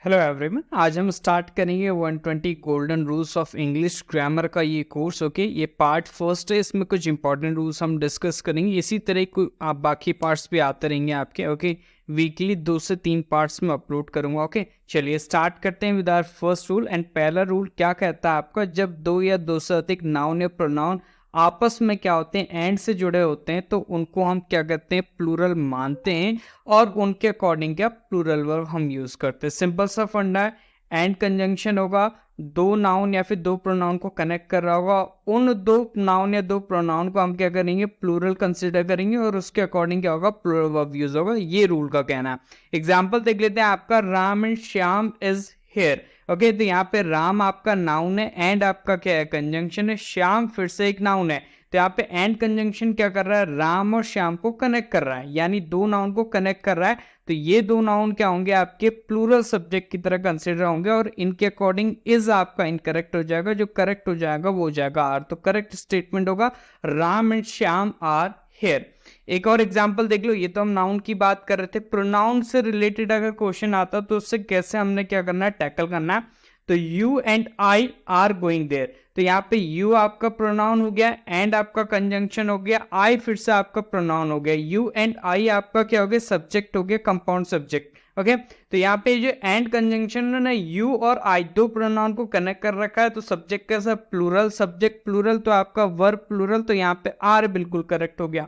Hello everyone, आज हम start करेंगे 120 golden rules of English grammar का ये कोर्स। ओके, ये पार्ट फर्स्ट है। इसमें कुछ इंपॉर्टेंट रूल्स हम डिस्कस करेंगे। इसी तरह को आप बाकी पार्ट्स भी आते रहेंगे आपके। ओके, वीकली 2 से 3 पार्ट्स में अपलोड करूंगा। ओके, चलिए स्टार्ट करते हैं विद आवर फर्स्ट रूल। एंड पहला रूल क्या कहता है आपका, जब दो या दो से अधिक नाउन या प्रोनाउन आपस में क्या होते हैं, एंड से जुड़े होते हैं, तो उनको हम क्या कहते हैं, प्लूरल मानते हैं और उनके अकॉर्डिंग क्या प्लूरल वर्ब हम यूज करते हैं। सिंपल सा फंडा है। एंड कंजंक्शन होगा, दो नाउन या फिर दो प्रोनाउन को कनेक्ट कर रहा होगा, उन दो नाउन या दो प्रोनाउन को हम क्या करेंगे, प्लूरल कंसिडर करेंगे और उसके अकॉर्डिंग क्या होगा, प्लूरल वर्ब यूज होगा। ये रूल का कहना है। एग्जाम्पल देख लेते हैं आपका, Ram and Shyam is here. Okay, तो यहाँ पे राम आपका नाउन है, एंड आपका क्या है, कंजंक्शन है। श्याम फिर से एक नाउन है, तो यहाँ पे एंड कंजंक्शन क्या कर रहा है, राम और श्याम को कनेक्ट कर रहा है, यानी दो नाउन को कनेक्ट कर रहा है। तो ये दो नाउन क्या होंगे, आपके प्लूरल सब्जेक्ट की तरह कंसिडर होंगे और इनके अकॉर्डिंग इज आपका इनकरेक्ट हो जाएगा। जो करेक्ट हो जाएगा वो हो जाएगा आर। तो करेक्ट स्टेटमेंट होगा Ram and Shyam are here. एक और एग्जांपल देख लो। ये तो हम नाउन की बात कर रहे थे। प्रोनाउन से रिलेटेड अगर क्वेश्चन आता तो उससे कैसे हमने क्या करना है, टैकल करना है। तो you and I are going there. तो यहाँ पे यू आपका प्रोनाउन हो गया, एंड आपका कंजंक्शन हो गया, आई फिर से आपका प्रोनाउन हो गया। यू एंड आई आपका क्या हो गया, सब्जेक्ट हो गया, कंपाउंड सब्जेक्ट। ओके, तो यहाँ पे जो एंड कंजंक्शन है ना, यू और आई दो प्रोनाउन को कनेक्ट कर रखा है। तो सब्जेक्ट कैसा, प्लूरल, सब्जेक्ट प्लूरल, तो आपका वर्ब प्लूरल, तो यहाँ पे आर बिल्कुल करेक्ट हो गया।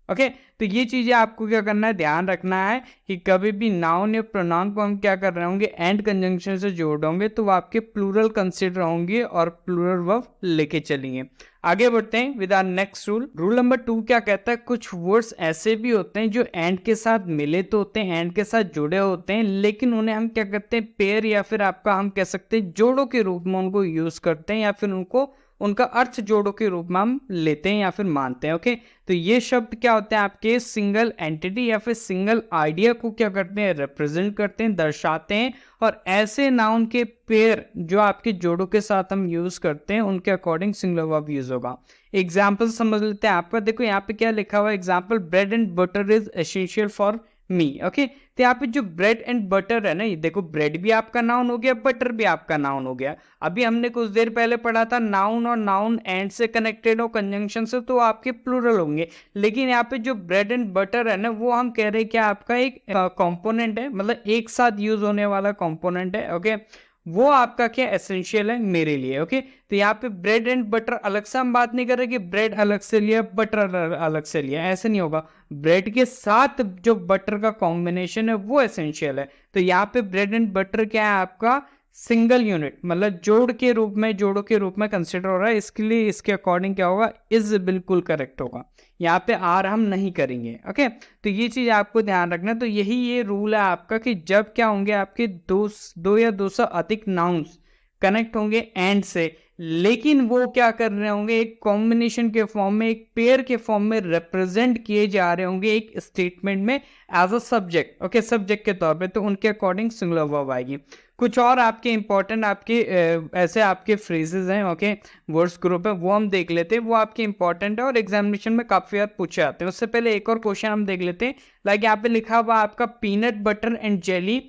ओके, तो ये चीजें आपको क्या करना है, ध्यान रखना है कि कभी भी नाउन या प्रोनाउन को हम क्या कर रहे होंगे, एंड कंजंक्शन से जोड़ होंगे तो वो आपके प्लूरल कंसिडर होंगे और प्लूरल वर्ब लेके चलेंगे। आगे बढ़ते हैं with our next rule. Rule number 2 क्या कहता है, कुछ वर्ड्स ऐसे भी होते हैं जो एंड के साथ मिले तो होते हैं, एंड के साथ जुड़े होते हैं, लेकिन उन्हें हम क्या करते हैं, पेयर या फिर आपका हम कह सकते हैं जोड़ों के रूप में उनको यूज करते हैं, या फिर उनको उनका अर्थ जोड़ों के रूप में हम लेते हैं या फिर मानते हैं। ओके, तो ये शब्द क्या होते हैं, आपके सिंगल एंटिटी या फिर सिंगल आइडिया को क्या करते हैं, रिप्रेजेंट करते हैं, दर्शाते हैं। और ऐसे नाउन के पेयर जो आपके जोड़ों के साथ हम यूज करते हैं, उनके अकॉर्डिंग सिंगुलर वर्ब यूज होगा। एग्जाम्पल समझ लेते हैं आपका। देखो यहाँ पे क्या लिखा हुआ है, example, bread and butter is essential for me. Okay, तो यहाँ पे जो ब्रेड एंड बटर है ना, ये देखो, ब्रेड भी आपका नाउन हो गया, बटर भी आपका नाउन हो गया। अभी हमने कुछ देर पहले पढ़ा था, नाउन और नाउन एंड से कनेक्टेड हो, कंजंक्शन से, तो आपके प्लूरल होंगे। लेकिन यहाँ पे जो ब्रेड एंड बटर है ना, वो हम कह रहे हैं कि आपका एक कंपोनेंट है, मतलब एक साथ यूज होने वाला कंपोनेंट है। ओके, वो आपका क्या एसेंशियल है मेरे लिए। ओके, तो यहाँ पे ब्रेड एंड बटर अलग से हम बात नहीं कर रहे कि ब्रेड अलग से लिया, बटर अलग से लिया, ऐसे नहीं होगा। ब्रेड के साथ जो बटर का कॉम्बिनेशन है वो एसेंशियल है। तो यहाँ पे ब्रेड एंड बटर क्या है, आपका सिंगल यूनिट, मतलब जोड़ के रूप में, जोड़ों के रूप में कंसिडर हो रहा है। इसके लिए इसके अकॉर्डिंग क्या होगा, इज बिल्कुल करेक्ट होगा। यहाँ पे आर हम नहीं करेंगे। ओके, तो ये चीज आपको ध्यान रखना। तो यही ये रूल है आपका कि जब क्या होंगे, आपके दो या दो से अधिक नाउन्स कनेक्ट होंगे एंड से, लेकिन वो क्या कर रहे होंगे, एक कॉम्बिनेशन के फॉर्म में, एक पेयर के फॉर्म में रिप्रेजेंट किए जा रहे होंगे एक स्टेटमेंट में as a subject. Okay, subject के तौर पे, तो उनके अकॉर्डिंग सिंगुलर वर्ब आएगी। कुछ और आपके इंपॉर्टेंट आपके ऐसे आपके फ्रेजेस हैं, ओके, वर्ड्स ग्रुप है, वो हम देख लेते हैं। वो आपके इंपॉर्टेंट है और एग्जामिनेशन में काफी बार पूछे जाते हैं। उससे पहले एक और क्वेश्चन हम देख लेते हैं। लाइक यहाँ पे लिखा हुआ आपका, peanut butter and jelly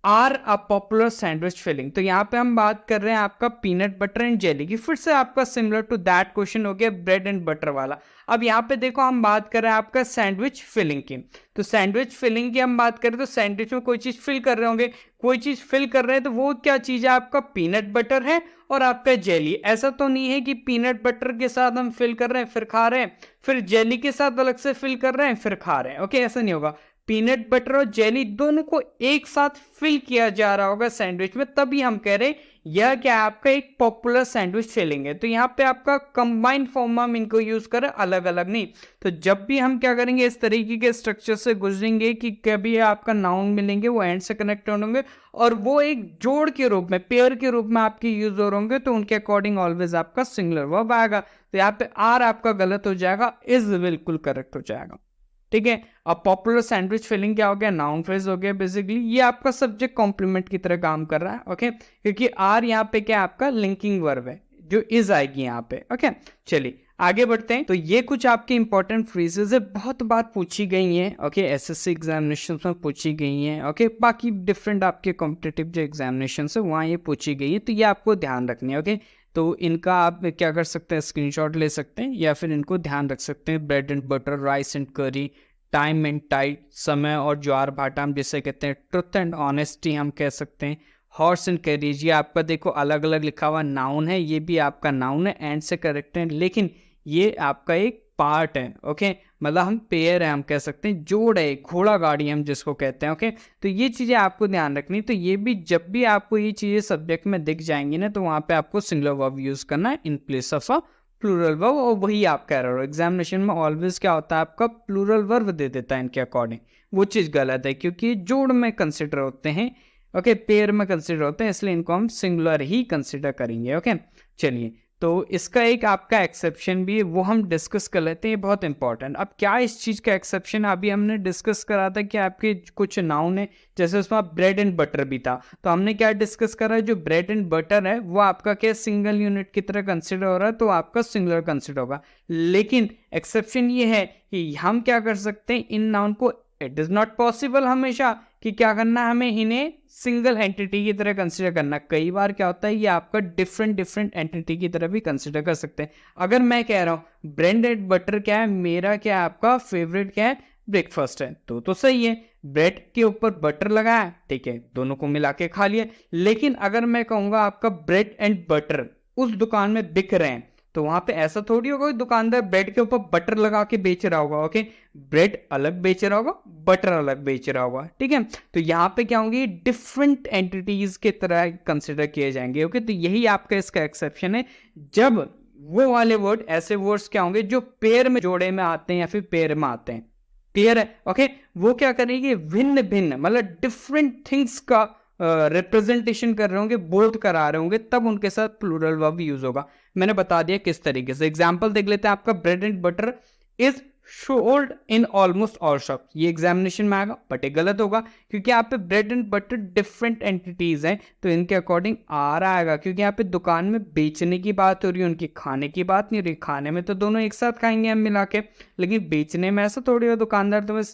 are a popular sandwich filling. तो यहाँ पे हम बात कर रहे हैं आपका पीनट बटर एंड जेली की। फिर से आपका सिमिलर टू दैट क्वेश्चन हो गया ब्रेड एंड बटर वाला। अब यहाँ पे देखो, हम बात कर रहे हैं आपका सैंडविच फिलिंग की। तो सैंडविच फिलिंग की हम बात करें तो सैंडविच में कोई चीज फिल कर रहे होंगे, कोई चीज फिल कर रहे हैं, तो वो क्या चीज है, आपका पीनट बटर है और आपका जेली। ऐसा तो नहीं है कि पीनट बटर के साथ हम फिल कर रहे हैं फिर खा रहे हैं, फिर जेली के साथ अलग से फिल कर रहे हैं फिर खा रहे हैं। ओके, ऐसा नहीं होगा। पीनट बटर और जेली दोनों को एक साथ फिल किया जा रहा होगा सैंडविच में, तभी हम कह रहे हैं यह क्या आपका एक पॉपुलर सैंडविच फिलिंग है। तो यहाँ पे आपका कंबाइंड फॉर्म में हम इनको यूज करें, अलग अलग नहीं। तो जब भी हम क्या करेंगे, इस तरीके के स्ट्रक्चर से गुजरेंगे कि कभी आपका नाउन मिलेंगे वो एंड से कनेक्ट होंगे और वो एक जोड़ के रूप में, पेयर के रूप में आपके यूज हो होंगे, तो उनके अकॉर्डिंग ऑलवेज आपका सिंगुलर वर्ब आएगा। तो यहाँ पे आर आपका गलत हो जाएगा, इज बिल्कुल करेक्ट हो जाएगा। ठीक है, अब पॉपुलर सैंडविच फिलिंग क्या हो गया, नाउन फ्रेज हो गया। बेसिकली ये आपका सब्जेक्ट कॉम्प्लीमेंट की तरह काम कर रहा है। ओके, क्योंकि आर यहाँ पे क्या आपका लिंकिंग वर्ब है, जो इज आएगी यहाँ पे। ओके, चलिए आगे बढ़ते हैं। तो ये कुछ आपके इंपॉर्टेंट फ्रेजेस है, बहुत बार पूछी गई हैं, ओके, एसएससी एग्जामिनेशन में पूछी गई हैं, ओके, बाकी डिफरेंट आपके कॉम्पिटिटिव जो एग्जामिनेशन है वहाँ ये पूछी गई है, तो ये आपको ध्यान रखनी है, ओके। तो इनका आप क्या कर सकते हैं, स्क्रीनशॉट ले सकते हैं या फिर इनको ध्यान रख सकते हैं। Bread and butter, rice and करी, टाइम एंड टाइट, समय और ज्वार भाटा हम जिसे कहते हैं, ट्रुथ एंड ऑनेस्टी हम कह सकते हैं, हॉर्स एंड कैरेज, ये आपका देखो अलग अलग लिखा हुआ नाउन है, ये भी आपका नाउन है, एंड से करेक्ट है, लेकिन ये आपका एक पार्ट है, ओके, मतलब हम पेयर है, हम कह सकते हैं जोड़ है, घोड़ा गाड़ी हम जिसको कहते हैं, ओके। तो ये चीज़ें आपको ध्यान रखनी, तो ये भी जब भी आपको ये चीज़ें सब्जेक्ट में दिख जाएंगी ना, तो वहाँ पे आपको सिंगुलर वर्ब यूज़ करना है in place of a plural verb, और वही आप कह रहे हो। एग्जामिनेशन में ऑलवेज क्या होता है, आपका प्लूरल वर्ब दे देता है इनके अकॉर्डिंग, वो चीज़ गलत है, क्योंकि ये जोड़ में कंसिडर होते हैं, ओके, पेयर में कंसिडर होते हैं, इसलिए इनको हम सिंगुलर ही कंसिडर करेंगे, ओके। चलिए, तो इसका एक आपका एक्सेप्शन भी है, वो हम डिस्कस कर लेते हैं, ये बहुत इंपॉर्टेंट। अब क्या इस चीज़ का एक्सेप्शन, अभी हमने डिस्कस करा था कि आपके कुछ नाउन है, जैसे उसमें ब्रेड एंड बटर भी था, तो हमने क्या डिस्कस करा है, जो ब्रेड एंड बटर है वो आपका क्या सिंगल यूनिट की तरह कंसिडर हो रहा है, तो आपका सिंगुलर कंसिडर होगा। लेकिन एक्सेप्शन ये है कि हम क्या कर सकते हैं, इन नाउन को, इट इज़ नॉट पॉसिबल हमेशा कि क्या करना है, हमें इन्हें सिंगल एंटिटी की तरह कंसिडर करना। कई बार क्या होता है, ये आपका डिफरेंट एंटिटी की तरह भी कंसिडर कर सकते हैं। अगर मैं कह रहा हूँ ब्रेड एंड बटर क्या है, मेरा क्या है, आपका फेवरेट क्या है, ब्रेकफास्ट है, तो सही है, ब्रेड के ऊपर बटर लगाया, ठीक है, दोनों को मिला के खा लिया। लेकिन अगर मैं कहूँगा आपका ब्रेड एंड बटर उस दुकान में बिक रहे हैं, तो वहां पे ऐसा थोड़ी होगा दुकानदार ब्रेड के ऊपर बटर लगा के बेच रहा होगा, ओके, ब्रेड अलग बेच रहा होगा, बटर अलग बेच रहा होगा, ठीक है। तो यहाँ पे क्या होंगे, डिफरेंट एंटिटीज के तरह कंसिडर किए जाएंगे, ओके। तो यही आपका इसका एक्सेप्शन है, जब वो वाले वर्ड, ऐसे वर्ड्स क्या होंगे जो पेयर में, जोड़े में आते हैं या फिर पेयर में आते हैं, क्लियर है, ओके। वो क्या करेंगे, भिन्न भिन्न मतलब डिफरेंट थिंग्स का रिप्रेजेंटेशन कर रहे होंगे, बोध करा रहे होंगे, तब उनके साथ प्लूरल वर्ब यूज होगा। मैंने बता दिया किस तरीके से। एग्जांपल देख लेते हैं, आपका bread and butter is sold in almost all shop, ये एग्जामिनेशन में आएगा, बट ये गलत होगा, क्योंकि यहाँ पे bread and butter different entities हैं, तो इनके अकॉर्डिंग आर आएगा, क्योंकि यहाँ पे दुकान में बेचने की बात हो रही है, उनकी खाने की बात नहीं हो रही। खाने में तो दोनों एक साथ खाएंगे हम मिला के, लेकिन बेचने में ऐसा थोड़ी हो, दुकानदार तो बस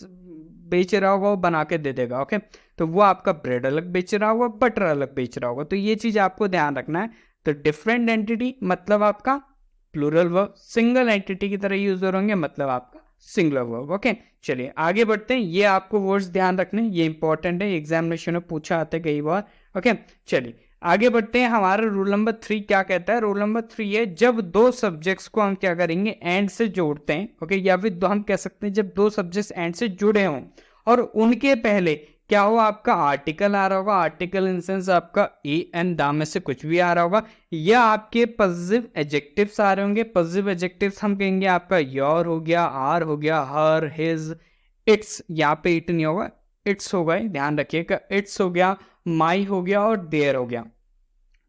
बेच रहा होगा, वो बना के दे देगा, ओके। तो वो आपका ब्रेड अलग बेच रहा होगा, बटर अलग बेच रहा होगा, तो ये चीज आपको ध्यान रखना है। तो डिफरेंट एंटिटी मतलब आपका प्लूरल वर्ब, सिंगल एंटिटी की तरह यूज हो होंगे मतलब आपका सिंगुलर वर्ब, ओके। चलिए आगे बढ़ते हैं, ये आपको वर्ड्स ध्यान रखने, ये इंपॉर्टेंट है, एग्जामिनेशन में पूछा आता है कई बार, ओके। चलिए आगे बढ़ते हैं, हमारा रूल नंबर 3 क्या कहता है। रूल नंबर 3 है, जब दो सब्जेक्ट्स को हम क्या करेंगे, एंड से जोड़ते हैं, ओके, या फिर हम कह सकते हैं जब दो सब्जेक्ट्स एंड से जुड़े हों और उनके पहले क्या हो, आपका आर्टिकल आ रहा होगा, आर्टिकल इन सेंस आपका ए एंड दा में से कुछ भी आ रहा होगा, या आपके पॉजिटिव एडजेक्टिव्स आ रहे होंगे। पॉजिटिव एडजेक्टिव्स हम कहेंगे आपका योर हो गया, आर हो गया, हर, हिज, इट्स, यहाँ पे इट नहीं होगा, इट्स होगा, ध्यान रखिएगा, इट्स हो गया, माई हो गया और देयर हो गया,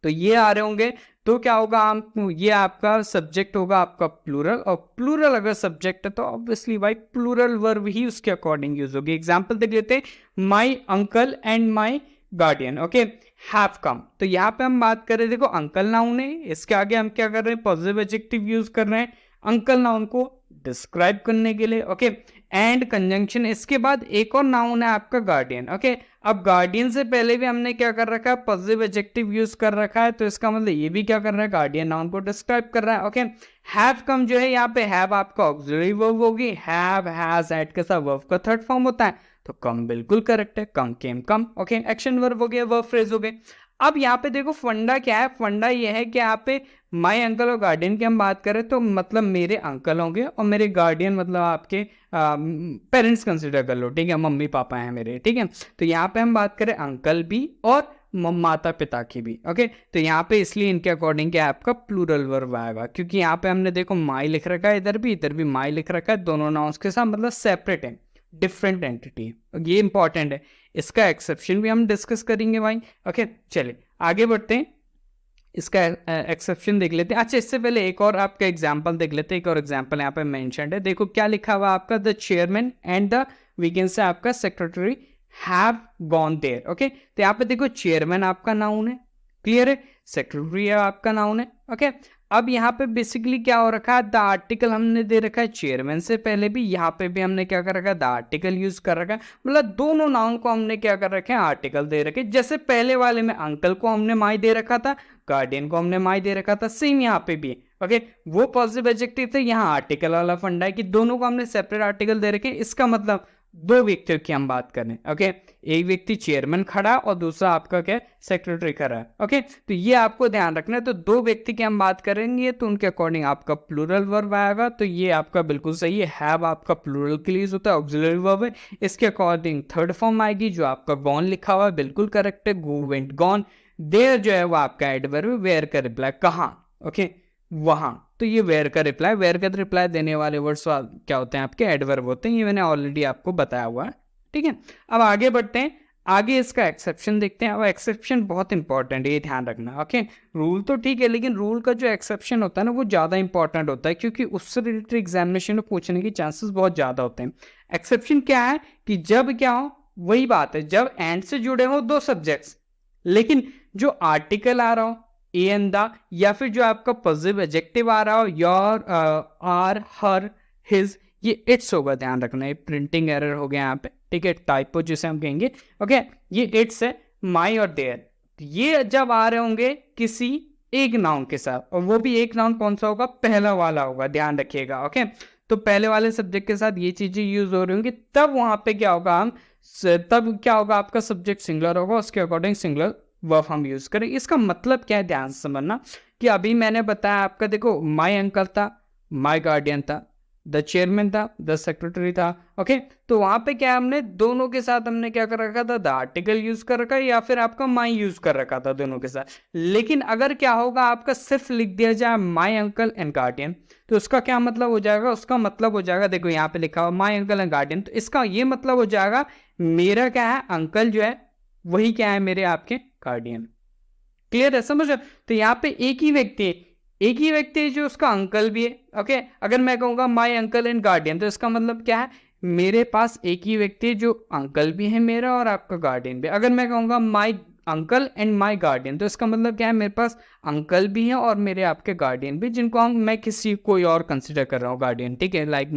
तो ये आ रहे होंगे। तो क्या होगा, आप ये आपका सब्जेक्ट होगा आपका प्लूरल, और प्लूरल अगर सब्जेक्ट है तो ऑब्वियसली भाई प्लूरल वर्ब ही उसके अकॉर्डिंग यूज होगी। एग्जांपल देख लेते हैं, my uncle and my guardian, okay, have come. तो यहाँ पे हम बात कर रहे हैं, देखो अंकल नाउन है, इसके आगे हम क्या कर रहे हैं, पॉजिटिव एडजेक्टिव यूज कर रहे हैं अंकल नाउन को डिस्क्राइब करने के लिए, ओके, एंड कंजंक्शन। इसके बाद एक और नाउन है आपका गार्डियन, ओके। अब गार्डियन से पहले भी हमने क्या कर रखा है, पॉजिटिव एडजेक्टिव यूज कर रखा है, तो इसका मतलब ये भी क्या कर रहा है, गार्डियन नाउन को डिस्क्राइब कर रहा है, ओके। हैव कम जो है, यहाँ पे हैव आपका ऑक्सिलरी वर्ब होगी, हैव, हैज, हैड के साथ वर्ब का थर्ड फॉर्म होता है, तो कम बिल्कुल करेक्ट है, कम केम कम, ओके, एक्शन वर्ब हो गया, वर्ब फ्रेज हो गए। अब यहाँ पे देखो फंडा क्या है, फंडा ये है कि यहाँ पे माई अंकल और गार्डियन की हम बात करें तो मतलब मेरे अंकल होंगे, और मेरे गार्डियन मतलब आपके पेरेंट्स कंसिडर कर लो, ठीक है, मम्मी पापा हैं मेरे, ठीक है। तो यहाँ पे हम बात करें अंकल भी और माता पिता की भी, ओके। तो यहाँ पे इसलिए इनके अकॉर्डिंग क्या आपका प्लूरल वर्ब आएगा, क्योंकि यहाँ पे हमने देखो माई लिख रखा है, इधर भी माई लिख रखा है, दोनों नाउन्स के साथ, मतलब सेपरेट है, डिफरेंट एंटिटी है, ये इंपॉर्टेंट है। इसका एक्सेप्शन भी हम डिस्कस करेंगे भाई, ओके। चलिए आगे बढ़ते हैं, इसका एक्सेप्शन देख लेते हैं। अच्छा, इससे पहले एक और आपका एग्जांपल देख लेते हैं, एक और एग्जांपल यहाँ पे मेंशन्ड है, देखो क्या लिखा हुआ आपका, the chairman and the we can say आपका secretary have gone there, okay. तो यहाँ पे देखो चेयरमैन आपका नाउन है, क्लियर है, सेक्रेटरी आपका नाउन है, ओके। अब यहाँ पे बेसिकली क्या हो रखा है, द आर्टिकल हमने दे रखा है चेयरमैन से पहले भी, यहाँ पे भी हमने क्या कर रखा है, द आर्टिकल यूज कर रखा है, मतलब दोनों नाउन को हमने क्या कर रखे हैं, आर्टिकल दे रखे। जैसे पहले वाले में अंकल को हमने माई दे रखा था, गार्डियन को हमने माई दे रखा था, सेम यहाँ पे भी ओके वो पॉजिटिव एडजेक्टिव थे, यहाँ आर्टिकल वाला फंडा है कि दोनों को हमने सेपरेट आर्टिकल दे रखे। इसका मतलब दो व्यक्तियों की हम बात करें ओके, एक व्यक्ति चेयरमैन खड़ा और दूसरा आपका क्या सेक्रेटरी खड़ा है ओके, तो ये आपको ध्यान रखना है। तो दो व्यक्ति की हम बात करेंगे तो उनके अकॉर्डिंग आपका प्लूरल वर्ब आएगा, तो ये आपका बिल्कुल सही है, हैव आपका प्लूरल के लिए होता है, ऑक्सिलरी वर्ब है, इसके अकॉर्डिंग थर्ड फॉर्म आएगी जो आपका गॉन लिखा हुआ है, बिल्कुल करेक्ट है, गो वेंट गॉन। देयर जो है वो आपका एडवर्ब, वेयर का रिप्लाई कहाँ ओके वहां, तो ये वेयर का रिप्लाई, वेयर का रिप्लाई देने वाले वर्ड्स क्या होते हैं आपके एडवर्ब होते हैं, ये मैंने ऑलरेडी आपको बताया हुआ है ठीक है। अब आगे बढ़ते हैं, आगे इसका एक्सेप्शन देखते हैं। अब एक्सेप्शन बहुत इंपॉर्टेंट है, ये ध्यान रखना ओके। रूल तो ठीक है लेकिन रूल का जो एक्सेप्शन होता है ना वो ज़्यादा इंपॉर्टेंट होता है, क्योंकि उससे रिलेटेड एग्जामिनेशन में पूछने के चांसेस बहुत ज़्यादा होते हैं। एक्सेप्शन क्या है कि जब क्या हो, वही बात है, जब एंड से जुड़े हो दो सब्जेक्ट्स, लेकिन जो आर्टिकल आ रहा हो ए एंड द, या फिर जो आपका पॉजिटिव एडजेक्टिव आ रहा हो योर, आर, हर, हिज, ये इट्स होगा, ध्यान रखना। ये प्रिंटिंग एरर हो गया यहाँ पे ठीक है, टाइपो जिसे हम कहेंगे ओके, ये इट्स है, माई और देयर, ये जब आ रहे होंगे किसी एक नाउन के साथ, और वो भी एक नाउन कौन सा होगा, पहला वाला होगा, ध्यान रखिएगा ओके। तो पहले वाले सब्जेक्ट के साथ ये चीजें यूज हो रही होंगी, तब वहां पे क्या होगा, हम तब क्या होगा, आपका सब्जेक्ट सिंगुलर होगा, उसके अकॉर्डिंग सिंगुलर वर्ब हम यूज करें। इसका मतलब क्या है, ध्यान से समझना कि अभी मैंने बताया आपका, देखो माई अंकल था, माई गार्डियन था, द चेयरमैन था, द सेक्रेटरी था ओके, तो वहां पे क्या हमने दोनों के साथ हमने क्या कर रखा था, द आर्टिकल यूज कर रखा है या फिर आपका माई यूज कर रखा था दोनों के साथ। लेकिन अगर क्या होगा, आपका सिर्फ लिख दिया जाए माई अंकल एंड गार्डियन, तो उसका क्या मतलब हो जाएगा, उसका मतलब हो जाएगा, देखो यहाँ पे लिखा हुआ माई अंकल एंड गार्डियन, तो इसका ये मतलब हो जाएगा मेरा क्या है, अंकल जो है वही क्या है मेरे आपके गार्डियन। क्लियर है, समझ? तो यहाँ पे एक ही व्यक्ति है, एक ही व्यक्ति है जो उसका अंकल भी है ओके। अगर मैं कहूंगा माई अंकल एंड गार्डियन, तो इसका मतलब क्या है, मेरे पास एक ही व्यक्ति है जो अंकल भी है मेरा और आपका गार्डियन भी। अगर मैं कहूंगा my uncle and my guardian, तो इसका मतलब क्या है, मेरे पास अंकल भी है और मेरे आपके गार्डियन भी, जिनको मैं किसी कोई और कंसिडर कर रहा हूँ गार्डियन ठीक है, लाइक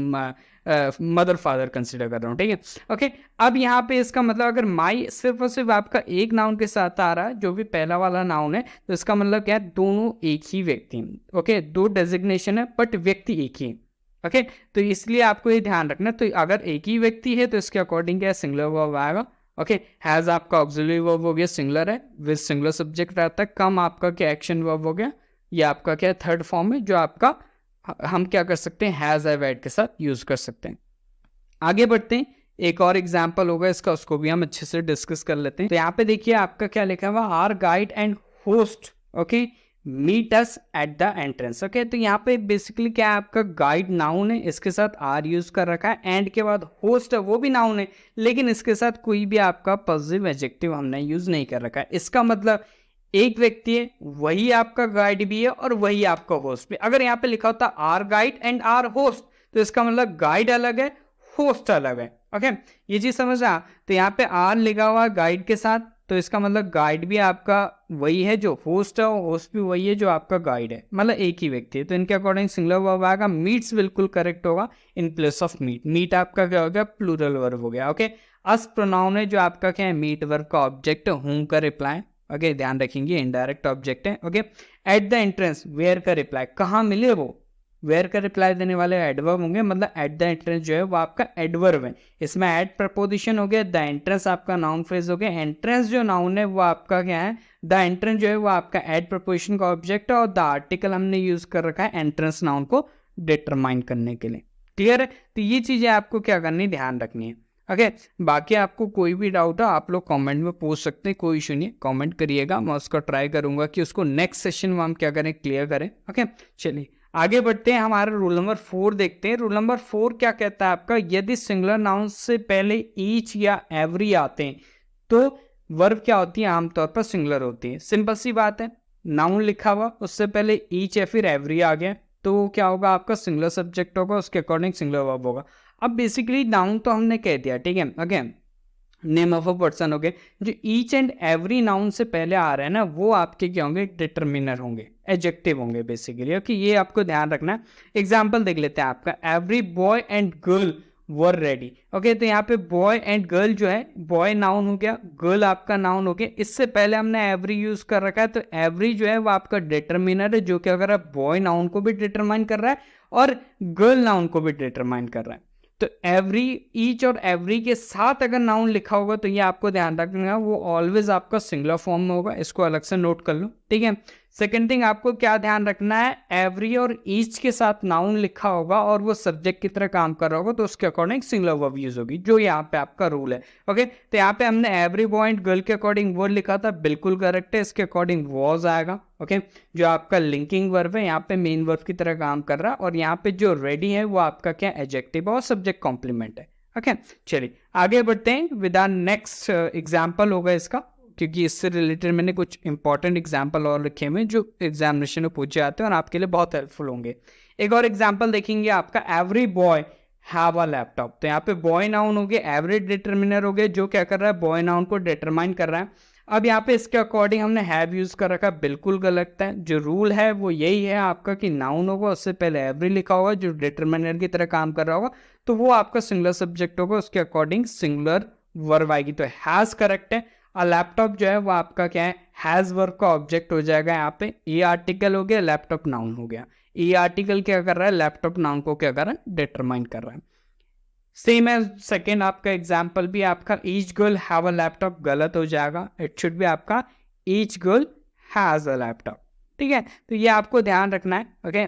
मदर फादर कंसिडर कर रहा हूँ ठीक है ओके। अब यहाँ पे इसका मतलब अगर माई सिर्फ और सिर्फ आपका एक नाउन के साथ आ रहा है, जो भी पहला वाला नाउन है, तो इसका मतलब क्या है, दोनों एक ही व्यक्ति ओके, दो डेजिग्नेशन है बट व्यक्ति एक ही ओके। तो इसलिए आपको ये ध्यान रखना, तो अगर एक ही व्यक्ति है तो इसके अकॉर्डिंग क्या सिंगुलर वर्ब आएगा ओके। हैज आपका ऑक्सिलरी वर्ब हो गया, सिंगुलर है, विद सिंगुलर सब्जेक्ट रहता है। कम आपका क्या एक्शन वर्ब हो गया, ये आपका क्या थर्ड फॉर्म है, जो आपका हम क्या कर सकते हैं, हैज हैव हैड के साथ यूज कर सकते हैं। आगे बढ़ते हैं, एक और एग्जाम्पल होगा इसका, उसको भी हम अच्छे से डिस्कस कर लेते हैं। तो यहाँ पे देखिए आपका क्या लिखा हुआ, our guide and host okay meet us at the entrance okay. तो यहाँ पे बेसिकली क्या है, आपका गाइड नाउन है, इसके साथ आर यूज कर रखा है, एंड के बाद होस्ट है वो भी नाउन है, लेकिन इसके साथ कोई भी आपका पॉजिटिव एडजेक्टिव हमने यूज नहीं कर रखा है। इसका मतलब एक व्यक्ति है, वही आपका गाइड भी है और वही आपका होस्ट भी। अगर यहाँ पे लिखा होता our guide and our host, तो इसका मतलब गाइड अलग है, होस्ट अलग है ओके, ये चीज समझ आ। तो यहाँ पे आर लिखा हुआ गाइड के साथ, तो इसका मतलब गाइड भी आपका वही है जो होस्ट है, और होस्ट भी वही है जो आपका गाइड है, मतलब एक ही व्यक्ति है। तो इनके अकॉर्डिंग सिंगुलर वर्ब आएगा, मीट्स बिल्कुल करेक्ट होगा in place of meet. Meet आपका क्या हो गया, प्लूरल वर्ब हो गया ओके। अस प्रोनाउन है जो आपका क्या है, मीट वर्ब का ऑब्जेक्ट है, हूम का रिप्लाई ओके, ध्यान रखेंगे इनडायरेक्ट ऑब्जेक्ट है okay. At the entrance, where का रिप्लाई, कहाँ मिले वो, वेयर का रिप्लाई देने वाले एडवर्ब होंगे, मतलब एट द एंट्रेंस जो है वो आपका एडवर्ब है, इसमें एट प्रपोजिशन हो गया, द एंट्रेंस आपका नाउन फ्रेज हो गया। एंट्रेंस जो नाउन है वो आपका क्या है, द एंट्रेंस जो है वो आपका एट प्रपोजिशन का ऑब्जेक्ट है, और द आर्टिकल हमने यूज कर रखा है एंट्रेंस नाउन को डिटरमाइन करने के लिए। क्लियर है, तो ये चीजें आपको क्या करनी, ध्यान रखनी है ओके। बाकी आपको कोई भी डाउट हो आप लोग कमेंट में पूछ सकते हैं, कोई इशू नहीं, कमेंट करिएगा, मैं उसका ट्राई करूंगा कि उसको नेक्स्ट सेशन में हम क्या करें, क्लियर करें ओके। चलिए आगे बढ़ते हैं, हमारा रूल नंबर 4 देखते हैं। रूल नंबर 4 क्या कहता है आपका, यदि सिंगुलर नाउन से पहले ईच या एवरी आते हैं तो वर्ब क्या होती है, आमतौर पर सिंगुलर होती है। सिंपल सी बात है, नाउन लिखा हुआ उससे पहले ईच या फिर एवरी आ गया तो क्या होगा, आपका सिंगुलर सब्जेक्ट होगा, उसके अकॉर्डिंग सिंगुलर वर्ब होगा। अब बेसिकली नाउन तो हमने कह दिया ठीक है, again name of a person हो गए, जो ईच एंड एवरी नाउन से पहले आ रहे हैं ना वो आपके क्या होंगे, डिटर्मिनर होंगे एडजेक्टिव होंगे बेसिकली। ओके, ये आपको ध्यान रखना है। एग्जाम्पल देख लेते हैं आपका, every boy and girl were ready. Okay, तो यहाँ पे बॉय एंड गर्ल जो है, बॉय नाउन हो गया, गर्ल आपका नाउन हो गया। इससे पहले हमने एवरी यूज कर रखा है, तो एवरी जो है वो आपका डिटरमिनर है, जो कि अगर आप बॉय नाउन को भी डिटरमाइन कर रहा है और गर्ल नाउन को भी डिटरमाइन कर रहा है। तो एवरी, ईच और एवरी के साथ अगर नाउन लिखा होगा तो ये आपको ध्यान रखना, वो ऑलवेज आपका सिंगुलर फॉर्म में होगा। इसको अलग से नोट कर लो, ठीक है। सेकेंड थिंग आपको क्या ध्यान रखना है, एवरी और ईच के साथ नाउन लिखा होगा और वो सब्जेक्ट की तरह काम कर रहा होगा तो उसके अकॉर्डिंग सिंगुलर वर्ब यूज होगी, जो यहाँ पे आपका रूल है। ओके, तो यहाँ पे हमने एवरी बॉय एंड गर्ल के अकॉर्डिंग वर्ड लिखा था, बिल्कुल करेक्ट है। इसके अकॉर्डिंग वॉज आएगा। ओके, जो आपका लिंकिंग वर्ब है यहाँ पे मेन वर्ब की तरह काम कर रहा है, और यहाँ पे जो रेडी है वो आपका क्या, एडजेक्टिव और सब्जेक्ट कॉम्प्लीमेंट है। ओके, चलिए आगे बढ़ते हैं विद आवर नेक्स्ट एग्जाम्पल होगा इसका, क्योंकि इससे रिलेटेड मैंने कुछ इंपॉर्टेंट एग्जाम्पल और लिखे हुए जो एग्जामिनेशन में पूछे जाते हैं और आपके लिए बहुत हेल्पफुल होंगे। एक और एग्जाम्पल देखेंगे आपका, every boy have a laptop. तो यहाँ पे बॉय नाउन हो गया, एवरी डिटरमिनर हो गया, जो क्या कर रहा है, बॉय नाउन को डिटरमाइन कर रहा है। अब यहाँ पे इसके अकॉर्डिंग हमने हैव यूज कर रखा है, बिल्कुल गलत है। जो रूल है वो यही है आपका कि नाउन होगा उससे पहले एवरी लिखा होगा, जो डिटरमिनर की तरह काम कर रहा होगा तो वो आपका सिंगुलर सब्जेक्ट होगा, उसके अकॉर्डिंग सिंगुलर वर्ब आएगी। तो हैज करेक्ट है। और लैपटॉप जो है वो आपका क्या है, हैज वर्ब का ऑब्जेक्ट हो जाएगा। यहाँ पे ए आर्टिकल हो गया, लैपटॉप नाउन हो गया। ए आर्टिकल क्या कर रहा है, लैपटॉप नाउन को क्या कर रहा है, डिटरमाइन कर रहा है। सेम है सेकेंड आपका एग्जाम्पल भी आपका, each girl have a laptop, गलत हो जाएगा। इट शुड बी आपका each girl has a laptop, ठीक है। तो ये आपको ध्यान रखना है। ओके,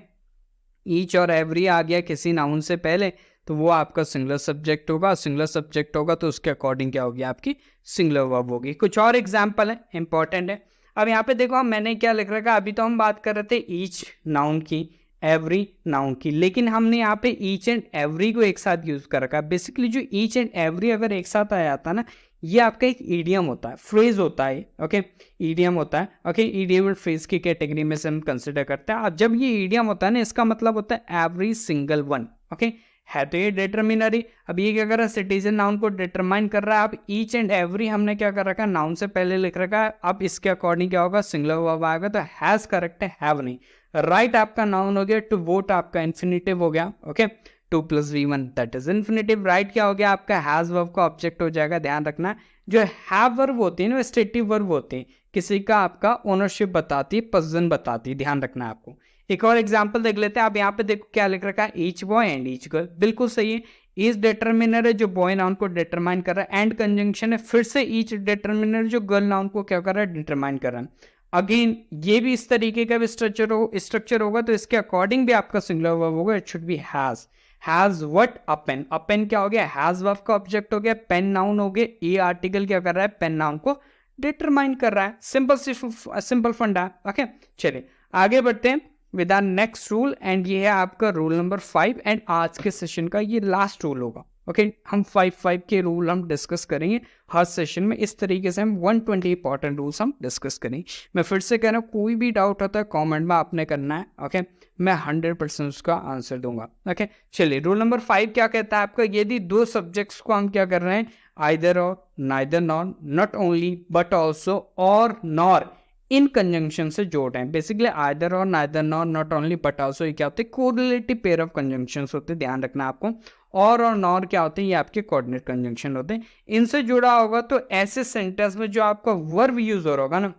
ईच और एवरी आ गया किसी नाउन से पहले तो वो आपका सिंगुलर सब्जेक्ट होगा, सिंगुलर सब्जेक्ट होगा तो उसके अकॉर्डिंग क्या होगी, आपकी सिंगुलर वर्ब होगी। कुछ और एग्जाम्पल है, इंपॉर्टेंट है। अब यहाँ पे देखो मैंने क्या लिख रखा है, अभी तो हम बात कर रहे थे ईच नाउन की, एवरी नाउन की, लेकिन हमने यहाँ पे ईच एंड एवरी को एक साथ यूज कर रखा है। बेसिकली जो ईच एंड एवरी अगर एक साथ आ जाता है ना, ये आपका एक ईडियम होता है, फ्रेज होता है। ओके, ईडियम होता है। ओके, ईडियम फ्रेज की कैटेगरी में से हम कंसिडर करते हैं। अब जब ये ईडियम होता है ना, इसका मतलब होता है एवरी सिंगल वन। ओके, है तो ये डिटरमिनरी। अब ये क्या कर रहा है, सिटीजन नाउन को डिटरमाइन कर रहा है। अब ईच एंड एवरी हमने क्या कर रखा है, नाउन से पहले लिख रखा है। अब इसके अकॉर्डिंग क्या होगा, सिंगुलर वर्ब आएगा। तो हैज करेक्ट है, हैव नहीं। राइट आपका नाउन हो गया, टू वोट आपका इन्फिनिटिव हो गया। Okay, 2 + V1 that is infinitive. Right क्या हो गया आपका, हैज वर्ब का ऑब्जेक्ट हो जाएगा। ध्यान रखना, जो हैव वर्ब होती है ना, स्टेटिव वर्ब होती है, किसी का आपका ओनरशिप बताती है, पोजीशन बताती है। ध्यान रखना है आपको। एक और एग्जांपल देख लेते हैं। अब यहाँ पे देखो क्या लिख रखा है, each boy and each girl, बिल्कुल सही है। ईच डिटरमिनर है जो बॉय नाउन को डिटरमाइन कर रहा है, एंड कंजंक्शन है, फिर से ईच डिटरमिनर जो गर्ल नाउन को क्या कर रहा है, डिटरमाइन कर रहा है। अगेन ये भी इस तरीके का भी स्ट्रक्चर होगा, तो इसके अकॉर्डिंग भी आपका सिंगुलर वर्ब होगा। It should be has. Has what, a pen. A pen क्या हो गया, हैज वर्ब का ऑब्जेक्ट हो गया, पेन नाउन हो गया। ए आर्टिकल क्या कर रहा है, पेन नाउन को डिटरमाइन कर रहा है। सिंपल फंडा है। ओके, चलिए आगे बढ़ते हैं with our next rule, and ये है आपका रूल नंबर 5 एंड आज के सेशन का ये लास्ट रूल होगा। ओके, हम 5 के रूल हम डिस्कस करेंगे हर सेशन में। इस तरीके से हम 120 इंपॉर्टेंट रूल्स हम डिस्कस करेंगे। मैं फिर से कह रहा हूँ, कोई भी डाउट होता है कमेंट में आपने करना है। ओके, मैं 100% उसका आंसर दूंगा। ओके, चलिए रूल नंबर 5 क्या कहता है आपका, यदि दो सब्जेक्ट्स को हम क्या कर रहे हैं, आइदर और, neither nor, not only but also, और नॉर इन कंजंक्शन से जोड़ रहे हैं। बेसिकली आइदर और, neither nor, not only but also, ये क्या होते हैं, कोरिलेटिव पेयर ऑफ कंजंक्शंस होते हैं। ध्यान रखना आपको। और नॉर क्या होते हैं, ये आपके कोऑर्डिनेट कंजंक्शन होते हैं। इनसे जुड़ा होगा तो ऐसे सेंटेंस में जो आपका वर्ब यूज हो रहा होगा ना,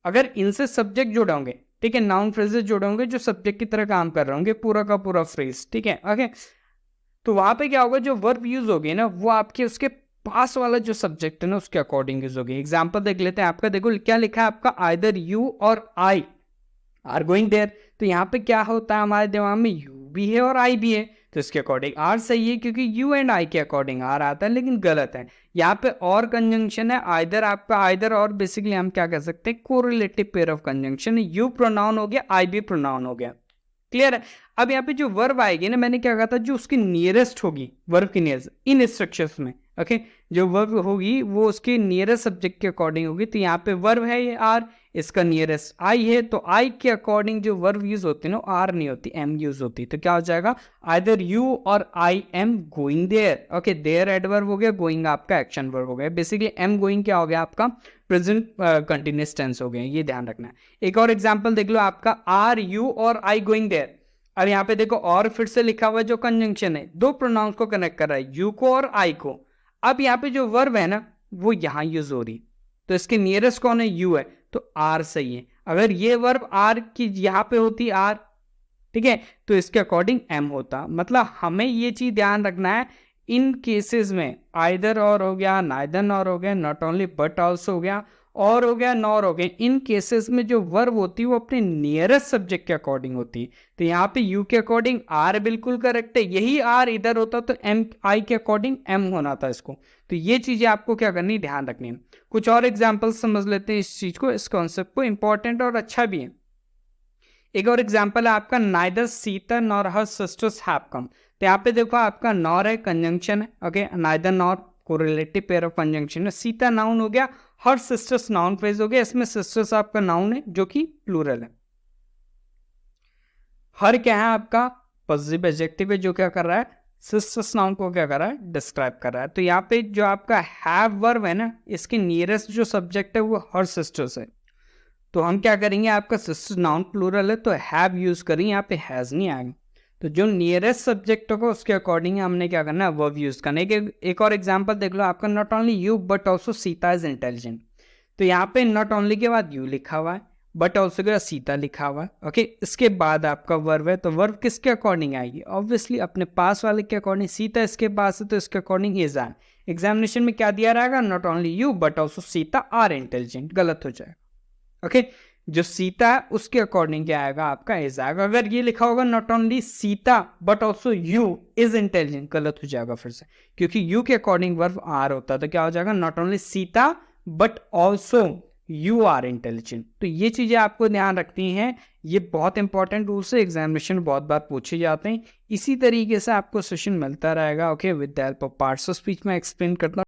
अगर इनसे सब्जेक्ट जुड़े होंगे, ठीक है, नाउन फ्रेजेस जुड़े होंगे जो सब्जेक्ट की तरह काम कर रहे होंगे, पूरा का पूरा फ्रेज, ठीक है। ओके, तो वहां पे क्या होगा, जो वर्ब यूज होगी ना, वो आपके उसके पास वाला जो सब्जेक्ट है ना उसके अकॉर्डिंग यूज होगी। एग्जाम्पल देख लेते हैं आपका। देखो क्या लिखा है आपका, आइदर यू और आई आर गोइंग देयर। तो यहाँ पे क्या होता है, हमारे दिमाग में यू भी है और आई भी है, तो इसके अकॉर्डिंग आर सही है, क्योंकि यू एंड आई के अकॉर्डिंग आर आता है। लेकिन गलत है, यहाँ पे और कंजंक्शन है, आइदर आपका, आइदर और बेसिकली हम क्या कह सकते हैं, correlative pair of conjunction. You pronoun हो गया, आई भी प्रोनाउन हो गया। क्लियर है। अब यहाँ पे जो वर्ब आएगी ना, मैंने क्या कहा था, जो उसकी नियरेस्ट होगी, वर्ब की नियरेस्ट इन स्ट्रक्चर्स में, ओके जो वर्ब होगी वो उसके नियरेस्ट सब्जेक्ट के अकॉर्डिंग होगी। तो यहाँ पे वर्ब है ये आर, इसका नियरेस्ट आई है, तो आई के अकॉर्डिंग जो वर्ब यूज होती है ना आर नहीं होती, एम यूज होती। तो क्या हो जाएगा, आइदर यू और I am going there. Okay there adverb हो गया, गोइंग आपका एक्शन वर्ब हो गया। बेसिकली एम गोइंग क्या हो गया आपका, प्रेजेंट कंटिन्यूअस टेंस हो गया, ये ध्यान रखना है। एक और एग्जाम्पल देख लो आपका, आर यू और आई गोइंग देयर। अब यहाँ पे देखो और फिर से लिखा हुआ है जो कंजंक्शन है, दो प्रोनाउंस को कनेक्ट कर रहा है, यू को और आई को। अब यहाँ पे जो वर्ब है ना वो यहाँ यूज हो रही, तो इसके नियरेस्ट कौन है, यू है, तो आर सही है। अगर ये वर्ब आर की यहाँ पे होती आर, ठीक है, तो इसके अकॉर्डिंग एम होता। मतलब हमें ये चीज ध्यान रखना है, इन केसेस में आइदर और हो गया, नाइदर नॉर हो गया, नॉट ओनली बट ऑल्सो हो गया, और हो गया, नॉर हो गया, इन केसेस में जो वर्ब होती है वो अपने नियरेस्ट सब्जेक्ट के अकॉर्डिंग होती है। तो यहाँ पे यू के अकॉर्डिंग आर बिल्कुल करेक्ट है, यही आर इधर होता तो एम आई के अकॉर्डिंग एम होना था इसको। तो ये चीजें आपको क्या करनी, ध्यान रखनी है। कुछ और एग्जाम्पल समझ लेते हैं इस चीज को, इस कॉन्सेप्ट को, इंपॉर्टेंट और अच्छा भी है। एक और एग्जाम्पल है आपका, neither Sita nor her sisters have come. तो यहाँ पे देखो आपका नॉर है, कंजंक्शन है, okay, neither nor correlative pair of conjunction है, सीता नाउन हो गया, हर सिस्टर्स नाउन फ्रेज हो गया, इसमें सिस्टर्स आपका नाउन है जो कि प्लूरल है। हर क्या है आपका पॉजिटिव एडजेक्टिव है जो क्या कर रहा है, सिस्टर्स नाउन को क्या कर रहा है, डिस्क्राइब कर रहा है। तो यहाँ पे जो आपका हैव वर्ब है ना, इसके नियरेस्ट जो सब्जेक्ट है वो हर सिस्टर्स है। तो हम क्या करेंगे, आपका सिस्टर नाउन प्लूरल है तो हैव यूज करेंगे, यहाँ पे हैज नहीं आएगा। तो जो नियरेस्ट सब्जेक्ट होगा उसके अकॉर्डिंग हमने क्या करना है, वर्ब यूज करना है। एक और एग्जांपल देख लो आपका, not only you but also Sita is intelligent. तो यहाँ पे नॉट ओनली के बाद यू लिखा हुआ है, बट ऑल्सो के बाद सीता लिखा हुआ है, ओके, इसके बाद आपका वर्ब है। तो वर्ब किसके अकॉर्डिंग आएगी, ऑब्वियसली अपने पास वाले के अकॉर्डिंग। सीता इसके पास है तो इसके अकॉर्डिंग इज आर। एग्जामिनेशन में क्या दिया रहेगा, not only you but also Sita are intelligent, गलत हो जाएगा। ओके जो सीता है उसके अकॉर्डिंग क्या आएगा, आपका इज आएगा। अगर ये लिखा होगा not only Sita but also you is intelligent, गलत हो जाएगा फिर से, क्योंकि यू के अकॉर्डिंग वर्ब आर होता है। तो क्या हो जाएगा, not only Sita but also you are intelligent. तो ये चीजें आपको ध्यान रखनी है, ये बहुत इंपॉर्टेंट रूल से एग्जामिनेशन बहुत बार पूछे जाते हैं। इसी तरीके से आपको सेशन मिलता रहेगा, okay, with the help of parts of speech मैं एक्सप्लेन करता हूँ।